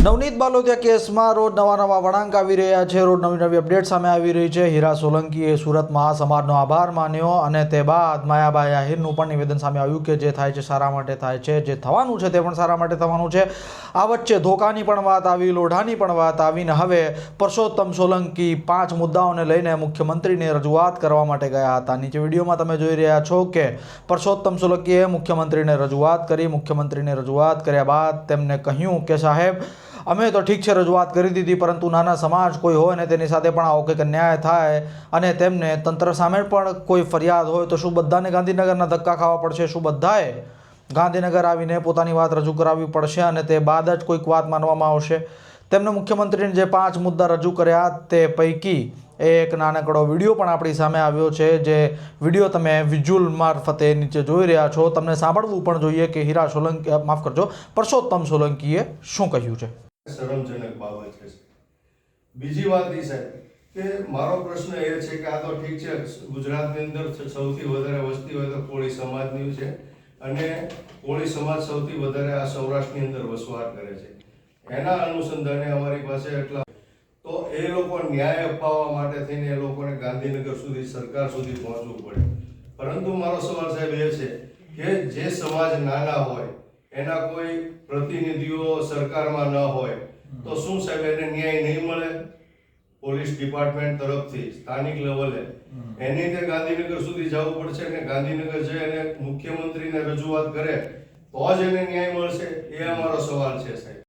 નવનીત બાલોદિયા કેસમાં રોજ નવા વળાંક આવી રહ્યા છે. રોજ નવી અપડેટ સામે આવી રહી છે. હીરા સોલંકીએ સુરત મહાસમાજનો આભાર માન્યો અને તે બાદ માયાભાઈ આહિરનું પણ નિવેદન સામે આવ્યું કે જે થાય છે સારા માટે થાય છે, જે થવાનું છે તે પણ સારા માટે થવાનું છે. આ વચ્ચે ધોકાની પણ વાત આવી, લોઢાની પણ વાત આવીને હવે પરસોત્તમ સોલંકી 5 મુદ્દાઓને લઈને મુખ્યમંત્રીને રજૂઆત કરવા માટે ગયા હતા. નીચે વિડીયોમાં તમે જોઈ રહ્યા છો કે પરસોત્તમ સોલંકીએ મુખ્યમંત્રીને રજૂઆત કરી. મુખ્યમંત્રીને રજૂઆત કર્યા બાદ તેમને કહ્યું કે સાહેબ, અમે તો ઠીક છે રજૂઆત કરી દીધી, પરંતુ નાના સમાજ કોઈ હોય ને તેની સાથે પણ આવો કંઈક અન્યાય થાય અને તેમને તંત્ર સામે પણ કોઈ ફરિયાદ હોય તો શું બધાને ગાંધીનગરના ધક્કા ખાવા પડશે? શું બધાએ ગાંધીનગર આવીને પોતાની વાત રજૂ કરાવવી પડશે અને તે બાદ જ કોઈક વાત માનવામાં આવશે? તેમને મુખ્યમંત્રીને જે 5 મુદ્દા રજૂ કર્યા તે પૈકી એક નાનકડો વિડીયો પણ આપણી સામે આવ્યો છે. જે વિડીયો તમે વિઝ્યુઅલ મારફતે નીચે જોઈ રહ્યા છો. તમને સાંભળવું પણ જોઈએ કે હીરા સોલંકી, માફ કરજો, પરસોત્તમ સોલંકીએ શું કહ્યું છે. શરમજનક બાબત છે. બીજી વાત એ છે કે મારો પ્રશ્ન એ છે કે આ તો ઠીક છે, ગુજરાતની અંદર સૌથી વધારે વસ્તી હોય તો કોળી સમાજની છે અને કોળી સમાજ સૌથી વધારે આ સૌરાષ્ટ્રની અંદર વસવાટ કરે છે. એના અનુસંધાને અમારી પાસે એટલા તો એ લોકો ન્યાય અપાવવા માટે થઈને એ લોકોને ગાંધીનગર સુધી, સરકાર સુધી પહોંચવું પડે. પરંતુ મારો સવાલ સાહેબ એ છે કે જે સમાજ નાના હોય, એના કોઈ પ્રતિનિધિઓ સરકારમાં ન હોય તો શું સાહેબ એને ન્યાય નહીં મળે? પોલીસ ડિપાર્ટમેન્ટ તરફથી સ્થાનિક લેવલે એની રીતે ગાંધીનગર સુધી જવું પડશે અને ગાંધીનગર જઈ અને મુખ્યમંત્રીને રજૂઆત કરે તો જ એને ન્યાય મળશે. એ અમારો સવાલ છે સાહેબ.